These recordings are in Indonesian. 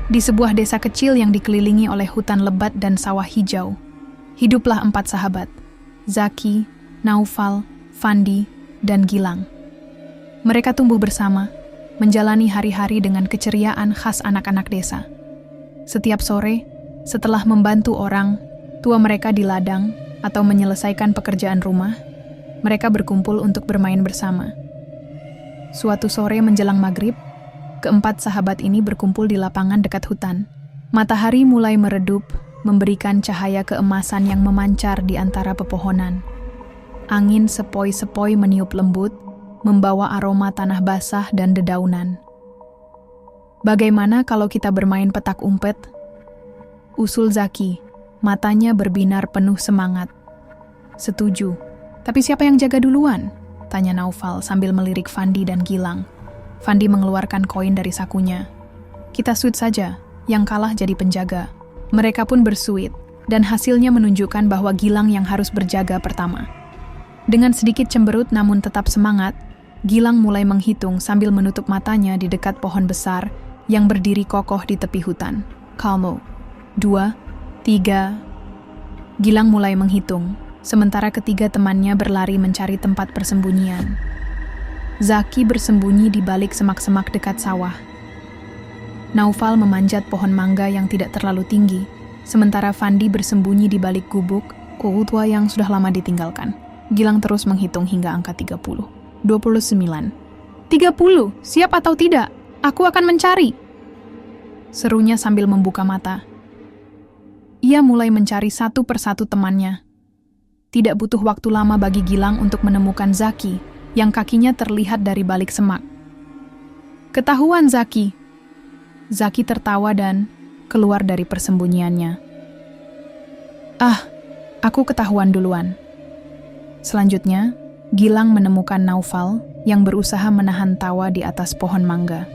Di sebuah desa kecil yang dikelilingi oleh hutan lebat dan sawah hijau, hiduplah 4 sahabat, Zaki, Naufal, Fandi, dan Gilang. Mereka tumbuh bersama, menjalani hari-hari dengan keceriaan khas anak-anak desa. Setiap sore, setelah membantu orang, tua mereka di ladang, atau menyelesaikan pekerjaan rumah, mereka berkumpul untuk bermain bersama. Suatu sore menjelang maghrib, keempat sahabat ini berkumpul di lapangan dekat hutan. Matahari mulai meredup, memberikan cahaya keemasan yang memancar di antara pepohonan. Angin sepoi-sepoi meniup lembut, membawa aroma tanah basah dan dedaunan. Bagaimana kalau kita bermain petak umpet? Usul Zaki, matanya berbinar penuh semangat. Setuju, tapi siapa yang jaga duluan? Tanya Naufal sambil melirik Fandi dan Gilang. Fandi mengeluarkan koin dari sakunya. Kita suit saja, yang kalah jadi penjaga. Mereka pun bersuit, dan hasilnya menunjukkan bahwa Gilang yang harus berjaga pertama. Dengan sedikit cemberut namun tetap semangat, Gilang mulai menghitung sambil menutup matanya di dekat pohon besar yang berdiri kokoh di tepi hutan. Kalmo, 2, 3. Gilang mulai menghitung, sementara ketiga temannya berlari mencari tempat persembunyian. Zaki bersembunyi di balik semak-semak dekat sawah. Naufal memanjat pohon mangga yang tidak terlalu tinggi, sementara Fandi bersembunyi di balik gubuk tua yang sudah lama ditinggalkan. Gilang terus menghitung hingga angka 30. 29. 30, siap atau tidak? Aku akan mencari. Serunya sambil membuka mata. Ia mulai mencari satu persatu temannya. Tidak butuh waktu lama bagi Gilang untuk menemukan Zaki, yang kakinya terlihat dari balik semak. Ketahuan Zaki. Zaki tertawa dan keluar dari persembunyiannya. Ah, aku ketahuan duluan. Selanjutnya, Gilang menemukan Naufal yang berusaha menahan tawa di atas pohon mangga.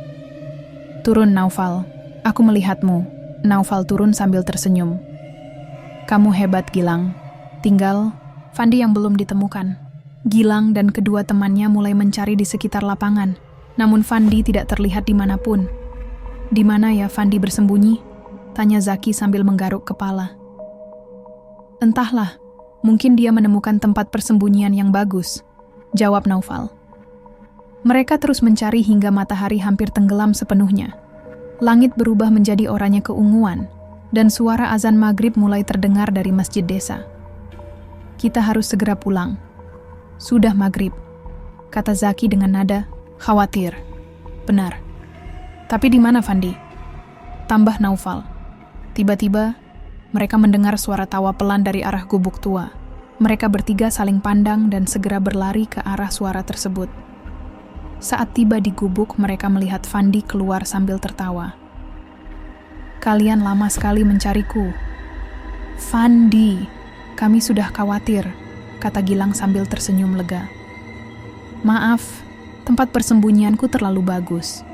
Turun Naufal, aku melihatmu. Naufal turun sambil tersenyum. Kamu hebat Gilang. Tinggal Fandi yang belum ditemukan. Gilang dan kedua temannya mulai mencari di sekitar lapangan, namun Fandi tidak terlihat dimanapun. Di mana ya Fandi bersembunyi? Tanya Zaki sambil menggaruk kepala. Entahlah, mungkin dia menemukan tempat persembunyian yang bagus, jawab Naufal. Mereka terus mencari hingga matahari hampir tenggelam sepenuhnya. Langit berubah menjadi oranye keunguan, dan suara azan maghrib mulai terdengar dari masjid desa. Kita harus segera pulang. Sudah maghrib, kata Zaki dengan nada khawatir. Benar. Tapi di mana Fandi? Tambah Naufal. Tiba-tiba, mereka mendengar suara tawa pelan dari arah gubuk tua. Mereka bertiga saling pandang dan segera berlari ke arah suara tersebut. Saat tiba di gubuk, mereka melihat Fandi keluar sambil tertawa. Kalian lama sekali mencariku. Fandi, kami sudah khawatir, kata Gilang sambil tersenyum lega. Maaf, tempat persembunyianku terlalu bagus,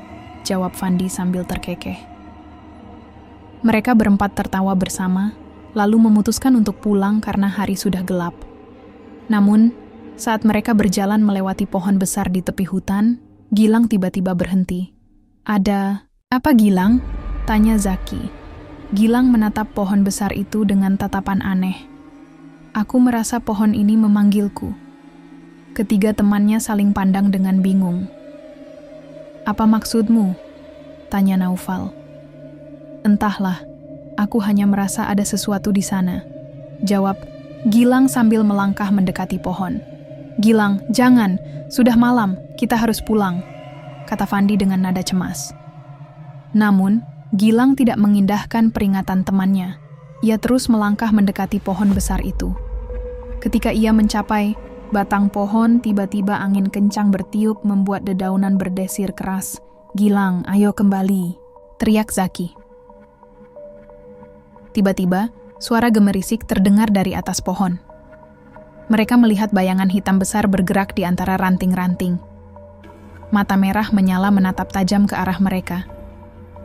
jawab Fandi sambil terkekeh. Mereka berempat tertawa bersama, lalu memutuskan untuk pulang karena hari sudah gelap. Namun, saat mereka berjalan melewati pohon besar di tepi hutan, Gilang tiba-tiba berhenti. Ada apa Gilang? Tanya Zaki. Gilang menatap pohon besar itu dengan tatapan aneh. Aku merasa pohon ini memanggilku. Ketiga temannya saling pandang dengan bingung. Apa maksudmu? Tanya Naufal. Entahlah, aku hanya merasa ada sesuatu di sana, jawab Gilang sambil melangkah mendekati pohon. Gilang, jangan, sudah malam, kita harus pulang, kata Fandi dengan nada cemas. Namun, Gilang tidak mengindahkan peringatan temannya. Ia terus melangkah mendekati pohon besar itu. Ketika ia mencapai batang pohon, tiba-tiba angin kencang bertiup membuat dedaunan berdesir keras. Gilang, ayo kembali, teriak Zaki. Tiba-tiba, suara gemerisik terdengar dari atas pohon. Mereka melihat bayangan hitam besar bergerak di antara ranting-ranting. Mata merah menyala menatap tajam ke arah mereka.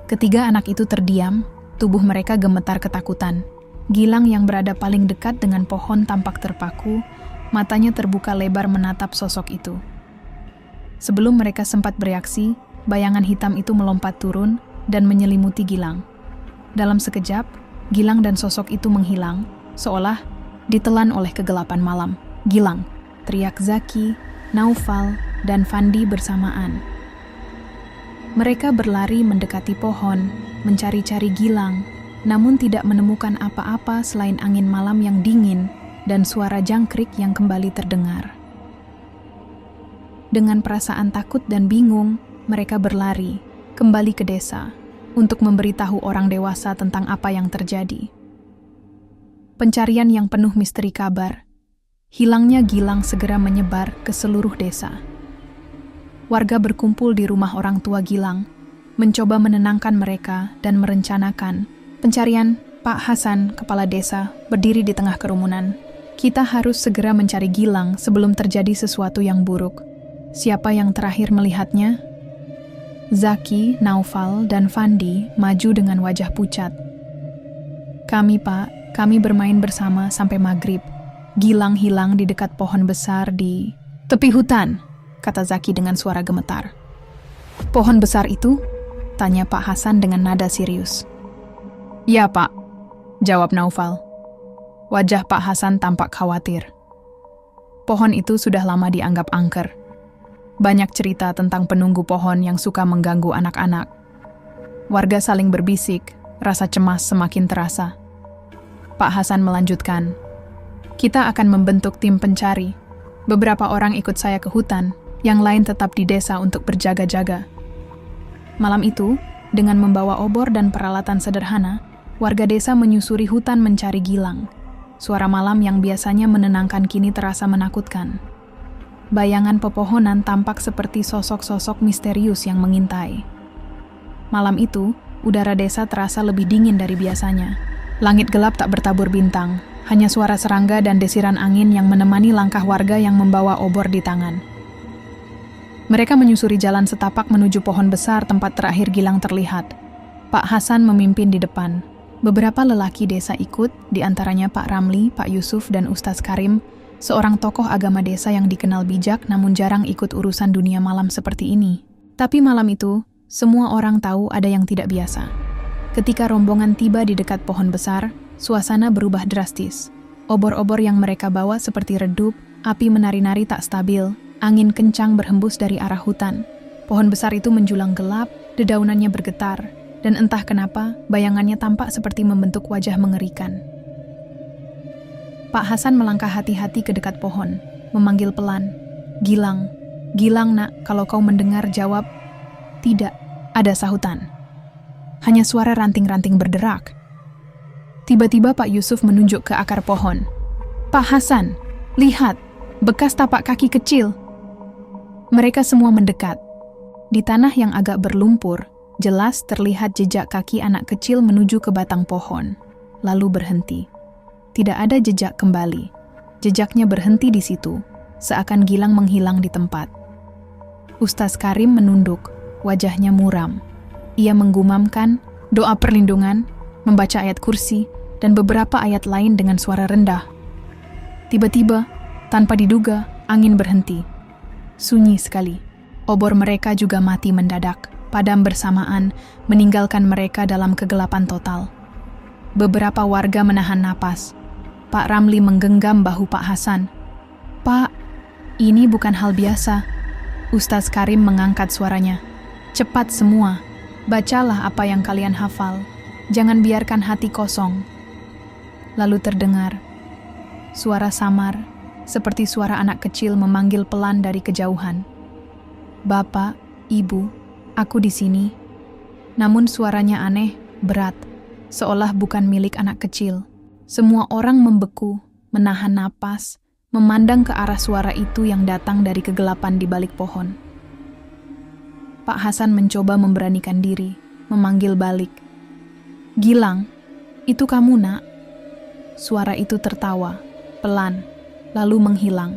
Ketiga anak itu terdiam, tubuh mereka gemetar ketakutan. Gilang yang berada paling dekat dengan pohon tampak terpaku, matanya terbuka lebar menatap sosok itu. Sebelum mereka sempat bereaksi, bayangan hitam itu melompat turun dan menyelimuti Gilang. Dalam sekejap, Gilang dan sosok itu menghilang, seolah ditelan oleh kegelapan malam. "Gilang!" teriak Zaki, Naufal, dan Fandi bersamaan. Mereka berlari mendekati pohon, mencari-cari Gilang, namun tidak menemukan apa-apa selain angin malam yang dingin dan suara jangkrik yang kembali terdengar. Dengan perasaan takut dan bingung, mereka berlari kembali ke desa untuk memberitahu orang dewasa tentang apa yang terjadi. Pencarian yang penuh misteri kabar, hilangnya Gilang segera menyebar ke seluruh desa. Warga berkumpul di rumah orang tua Gilang, mencoba menenangkan mereka dan merencanakan pencarian. Pak Hasan, kepala desa, berdiri di tengah kerumunan. "Kita harus segera mencari Gilang sebelum terjadi sesuatu yang buruk. Siapa yang terakhir melihatnya?" Zaki, Naufal, dan Fandi maju dengan wajah pucat. "Kami, Pak, kami bermain bersama sampai maghrib. Gilang hilang di dekat pohon besar di tepi hutan," kata Zaki dengan suara gemetar. "Pohon besar itu?" tanya Pak Hasan dengan nada serius. "Ya, Pak," jawab Naufal. Wajah Pak Hasan tampak khawatir. Pohon itu sudah lama dianggap angker. Banyak cerita tentang penunggu pohon yang suka mengganggu anak-anak. Warga saling berbisik, rasa cemas semakin terasa. Pak Hasan melanjutkan, "Kita akan membentuk tim pencari. Beberapa orang ikut saya ke hutan, yang lain tetap di desa untuk berjaga-jaga." Malam itu, dengan membawa obor dan peralatan sederhana, warga desa menyusuri hutan mencari Gilang. Suara malam yang biasanya menenangkan kini terasa menakutkan. Bayangan pepohonan tampak seperti sosok-sosok misterius yang mengintai. Malam itu, udara desa terasa lebih dingin dari biasanya. Langit gelap tak bertabur bintang, hanya suara serangga dan desiran angin yang menemani langkah warga yang membawa obor di tangan. Mereka menyusuri jalan setapak menuju pohon besar tempat terakhir Gilang terlihat. Pak Hasan memimpin di depan. Beberapa lelaki desa ikut, di antaranya Pak Ramli, Pak Yusuf, dan Ustaz Karim, seorang tokoh agama desa yang dikenal bijak namun jarang ikut urusan dunia malam seperti ini. Tapi malam itu, semua orang tahu ada yang tidak biasa. Ketika rombongan tiba di dekat pohon besar, suasana berubah drastis. Obor-obor yang mereka bawa seperti redup, api menari-nari tak stabil, angin kencang berhembus dari arah hutan. Pohon besar itu menjulang gelap, dedaunannya bergetar, dan entah kenapa, bayangannya tampak seperti membentuk wajah mengerikan. Pak Hasan melangkah hati-hati ke dekat pohon, memanggil pelan, "Gilang, Gilang nak, kalau kau mendengar jawab." Tidak ada sahutan. Hanya suara ranting-ranting berderak. Tiba-tiba Pak Yusuf menunjuk ke akar pohon. "Pak Hasan, lihat, bekas tapak kaki kecil." Mereka semua mendekat. Di tanah yang agak berlumpur, jelas terlihat jejak kaki anak kecil menuju ke batang pohon, lalu berhenti. Tidak ada jejak kembali. Jejaknya berhenti di situ, seakan Gilang menghilang di tempat. Ustaz Karim menunduk, wajahnya muram. Ia menggumamkan doa perlindungan, membaca ayat kursi, dan beberapa ayat lain dengan suara rendah. Tiba-tiba, tanpa diduga, angin berhenti. Sunyi sekali. Obor mereka juga mati mendadak, padam bersamaan, meninggalkan mereka dalam kegelapan total. Beberapa warga menahan napas. Pak Ramli menggenggam bahu Pak Hasan. "Pak, ini bukan hal biasa." Ustaz Karim mengangkat suaranya. "Cepat semua, bacalah apa yang kalian hafal. Jangan biarkan hati kosong." Lalu terdengar suara samar, seperti suara anak kecil memanggil pelan dari kejauhan. "Bapak, Ibu, aku di sini." Namun suaranya aneh, berat, seolah bukan milik anak kecil. Semua orang membeku, menahan napas, memandang ke arah suara itu yang datang dari kegelapan di balik pohon. Pak Hasan mencoba memberanikan diri, memanggil balik. "Gilang, itu kamu nak?" Suara itu tertawa, pelan, lalu menghilang.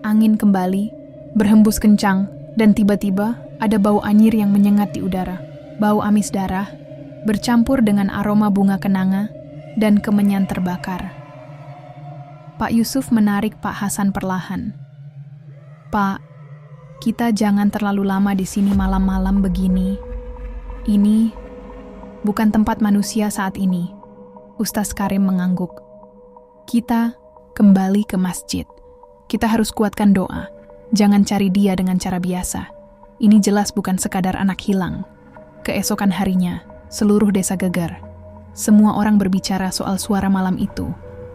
Angin kembali, berhembus kencang, dan tiba-tiba ada bau anyir yang menyengat di udara. Bau amis darah, bercampur dengan aroma bunga kenanga, dan kemenyan terbakar. Pak Yusuf menarik Pak Hasan perlahan. "Pak, kita jangan terlalu lama di sini malam-malam begini. Ini..." bukan tempat manusia saat ini. Ustaz Karim mengangguk. Kita kembali ke masjid. Kita harus kuatkan doa. Jangan cari dia dengan cara biasa. Ini jelas bukan sekadar anak hilang. Keesokan harinya, seluruh desa geger. Semua orang berbicara soal suara malam itu,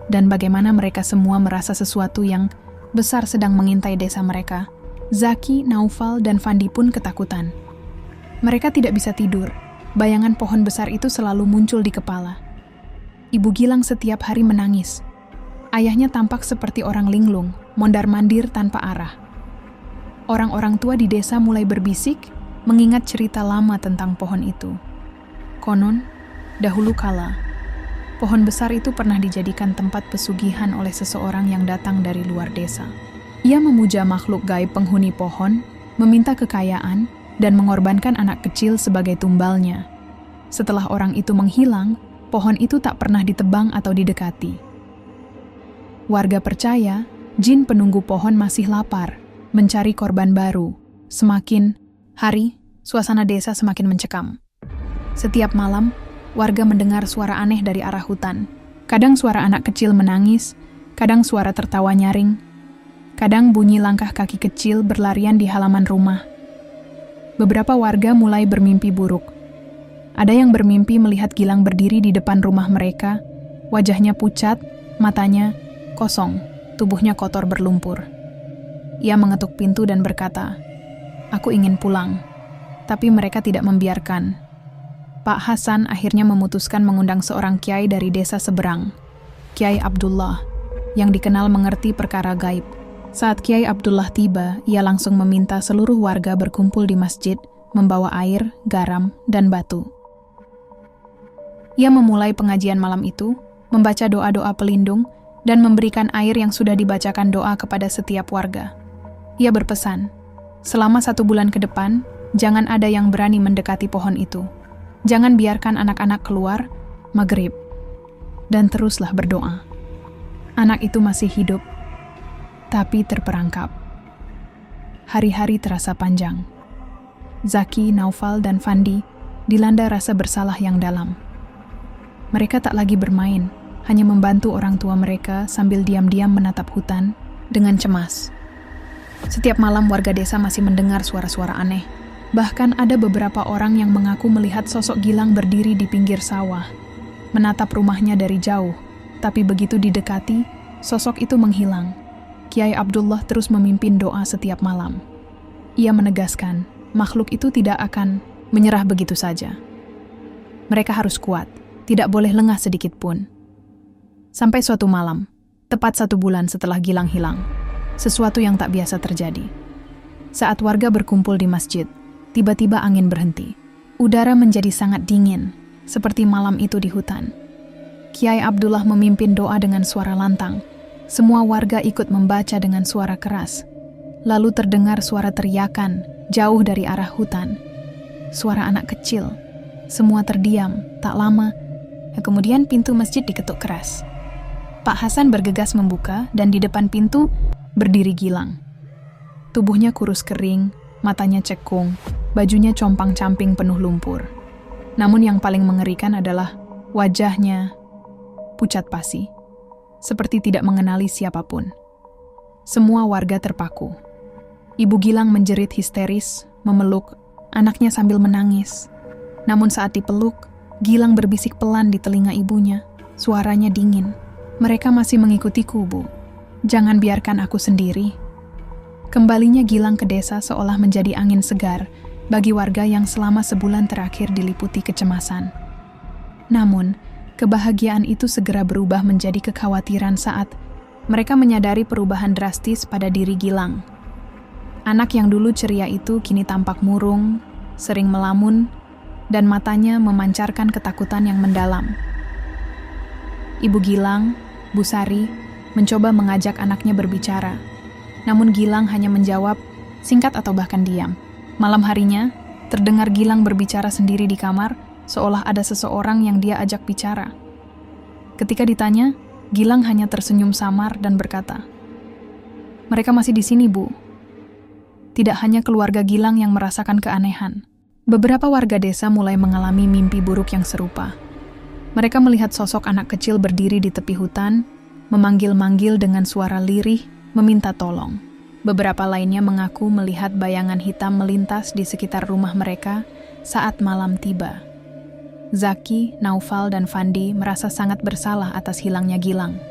dan bagaimana mereka semua merasa sesuatu yang besar sedang mengintai desa mereka. Zaki, Naufal, dan Fandi pun ketakutan. Mereka tidak bisa tidur. Bayangan pohon besar itu selalu muncul di kepala. Ibu Gilang setiap hari menangis. Ayahnya tampak seperti orang linglung, mondar-mandir tanpa arah. Orang-orang tua di desa mulai berbisik, mengingat cerita lama tentang pohon itu. Konon, dahulu kala, pohon besar itu pernah dijadikan tempat pesugihan oleh seseorang yang datang dari luar desa. Ia memuja makhluk gaib penghuni pohon, meminta kekayaan, dan mengorbankan anak kecil sebagai tumbalnya. Setelah orang itu menghilang, pohon itu tak pernah ditebang atau didekati. Warga percaya, jin penunggu pohon masih lapar, mencari korban baru. Semakin hari, suasana desa semakin mencekam. Setiap malam, warga mendengar suara aneh dari arah hutan. Kadang suara anak kecil menangis, kadang suara tertawa nyaring, kadang bunyi langkah kaki kecil berlarian di halaman rumah. Beberapa warga mulai bermimpi buruk. Ada yang bermimpi melihat Gilang berdiri di depan rumah mereka, wajahnya pucat, matanya kosong, tubuhnya kotor berlumpur. Ia mengetuk pintu dan berkata, "Aku ingin pulang." Tapi mereka tidak membiarkan. Pak Hasan akhirnya memutuskan mengundang seorang kiai dari desa seberang, Kiai Abdullah, yang dikenal mengerti perkara gaib. Saat Kiai Abdullah tiba, ia langsung meminta seluruh warga berkumpul di masjid, membawa air, garam, dan batu. Ia memulai pengajian malam itu, membaca doa-doa pelindung, dan memberikan air yang sudah dibacakan doa kepada setiap warga. Ia berpesan, selama 1 bulan ke depan, jangan ada yang berani mendekati pohon itu. Jangan biarkan anak-anak keluar, maghrib. Dan teruslah berdoa. Anak itu masih hidup, tapi terperangkap. Hari-hari terasa panjang. Zaki, Naufal, dan Fandi dilanda rasa bersalah yang dalam. Mereka tak lagi bermain, hanya membantu orang tua mereka sambil diam-diam menatap hutan dengan cemas. Setiap malam warga desa masih mendengar suara-suara aneh. Bahkan ada beberapa orang yang mengaku melihat sosok Gilang berdiri di pinggir sawah, menatap rumahnya dari jauh. Tapi begitu didekati, sosok itu menghilang. Kiai Abdullah terus memimpin doa setiap malam. Ia menegaskan, makhluk itu tidak akan menyerah begitu saja. Mereka harus kuat, tidak boleh lengah sedikit pun. Sampai suatu malam, tepat 1 bulan setelah Gilang hilang, sesuatu yang tak biasa terjadi. Saat warga berkumpul di masjid, tiba-tiba angin berhenti. Udara menjadi sangat dingin, seperti malam itu di hutan. Kiai Abdullah memimpin doa dengan suara lantang. Semua warga ikut membaca dengan suara keras. Lalu terdengar suara teriakan jauh dari arah hutan. Suara anak kecil. Semua terdiam, tak lama. Kemudian pintu masjid diketuk keras. Pak Hasan bergegas membuka dan di depan pintu berdiri Gilang. Tubuhnya kurus kering, matanya cekung, bajunya compang-camping penuh lumpur. Namun yang paling mengerikan adalah wajahnya pucat pasi, seperti tidak mengenali siapapun. Semua warga terpaku. Ibu Gilang menjerit histeris, memeluk anaknya sambil menangis. Namun saat dipeluk, Gilang berbisik pelan di telinga ibunya, suaranya dingin. "Mereka masih mengikutiku, Bu. Jangan biarkan aku sendiri." Kembalinya Gilang ke desa seolah menjadi angin segar bagi warga yang selama sebulan terakhir diliputi kecemasan. Namun, kebahagiaan itu segera berubah menjadi kekhawatiran saat mereka menyadari perubahan drastis pada diri Gilang. Anak yang dulu ceria itu kini tampak murung, sering melamun, dan matanya memancarkan ketakutan yang mendalam. Ibu Gilang, Bu Sari, mencoba mengajak anaknya berbicara. Namun Gilang hanya menjawab singkat atau bahkan diam. Malam harinya, terdengar Gilang berbicara sendiri di kamar, seolah ada seseorang yang dia ajak bicara. Ketika ditanya, Gilang hanya tersenyum samar dan berkata, "Mereka masih di sini, Bu." Tidak hanya keluarga Gilang yang merasakan keanehan. Beberapa warga desa mulai mengalami mimpi buruk yang serupa. Mereka melihat sosok anak kecil berdiri di tepi hutan, memanggil-manggil dengan suara lirih, meminta tolong. Beberapa lainnya mengaku melihat bayangan hitam melintas di sekitar rumah mereka saat malam tiba. Zaki, Naufal, dan Fandi merasa sangat bersalah atas hilangnya Gilang.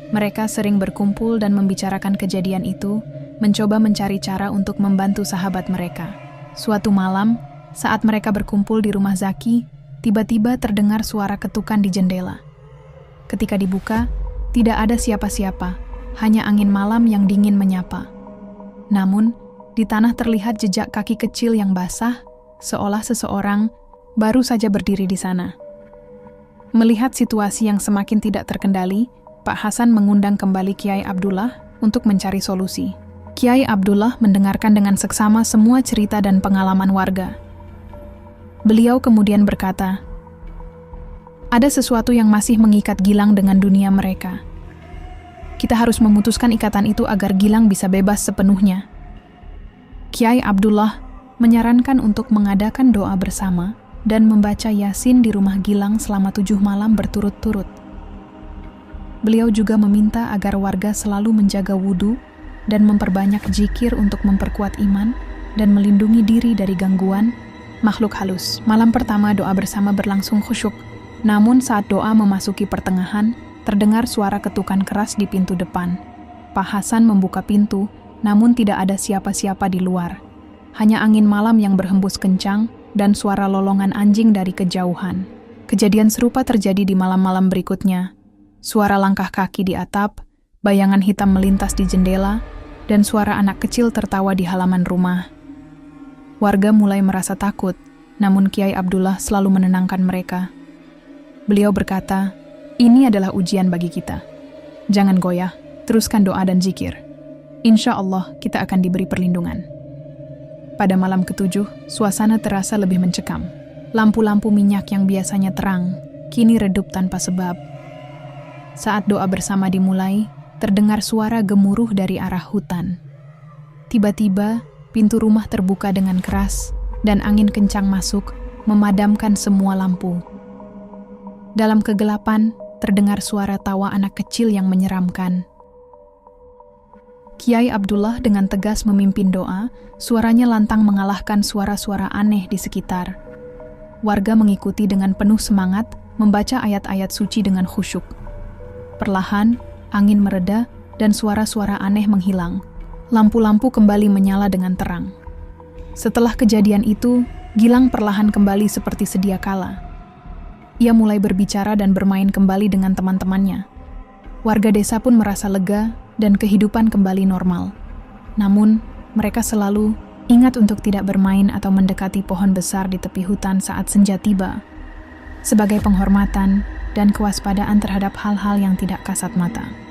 Mereka sering berkumpul dan membicarakan kejadian itu, mencoba mencari cara untuk membantu sahabat mereka. Suatu malam, saat mereka berkumpul di rumah Zaki, tiba-tiba terdengar suara ketukan di jendela. Ketika dibuka, tidak ada siapa-siapa, hanya angin malam yang dingin menyapa. Namun, di tanah terlihat jejak kaki kecil yang basah, seolah seseorang baru saja berdiri di sana. Melihat situasi yang semakin tidak terkendali, Pak Hasan mengundang kembali Kiai Abdullah untuk mencari solusi. Kiai Abdullah mendengarkan dengan seksama semua cerita dan pengalaman warga. Beliau kemudian berkata, ada sesuatu yang masih mengikat Gilang dengan dunia mereka. Kita harus memutuskan ikatan itu agar Gilang bisa bebas sepenuhnya. Kiai Abdullah menyarankan untuk mengadakan doa bersama dan membaca Yasin di rumah Gilang selama 7 malam berturut-turut. Beliau juga meminta agar warga selalu menjaga wudhu dan memperbanyak zikir untuk memperkuat iman dan melindungi diri dari gangguan makhluk halus. Malam pertama doa bersama berlangsung khusyuk. Namun saat doa memasuki pertengahan, terdengar suara ketukan keras di pintu depan. Pak Hasan membuka pintu, namun tidak ada siapa-siapa di luar. Hanya angin malam yang berhembus kencang dan suara lolongan anjing dari kejauhan. Kejadian serupa terjadi di malam-malam berikutnya. Suara langkah kaki di atap, bayangan hitam melintas di jendela, dan suara anak kecil tertawa di halaman rumah. Warga mulai merasa takut, namun Kiai Abdullah selalu menenangkan mereka. Beliau berkata, ini adalah ujian bagi kita. Jangan goyah, teruskan doa dan zikir. Insya Allah kita akan diberi perlindungan. Pada malam ke-7, suasana terasa lebih mencekam. Lampu-lampu minyak yang biasanya terang, kini redup tanpa sebab. Saat doa bersama dimulai, terdengar suara gemuruh dari arah hutan. Tiba-tiba, pintu rumah terbuka dengan keras, dan angin kencang masuk, memadamkan semua lampu. Dalam kegelapan, terdengar suara tawa anak kecil yang menyeramkan. Kiai Abdullah dengan tegas memimpin doa, suaranya lantang mengalahkan suara-suara aneh di sekitar. Warga mengikuti dengan penuh semangat, membaca ayat-ayat suci dengan khusyuk. Perlahan, angin mereda, dan suara-suara aneh menghilang. Lampu-lampu kembali menyala dengan terang. Setelah kejadian itu, Gilang perlahan kembali seperti sedia kala. Ia mulai berbicara dan bermain kembali dengan teman-temannya. Warga desa pun merasa lega dan kehidupan kembali normal. Namun, mereka selalu ingat untuk tidak bermain atau mendekati pohon besar di tepi hutan saat senja tiba, sebagai penghormatan dan kewaspadaan terhadap hal-hal yang tidak kasat mata.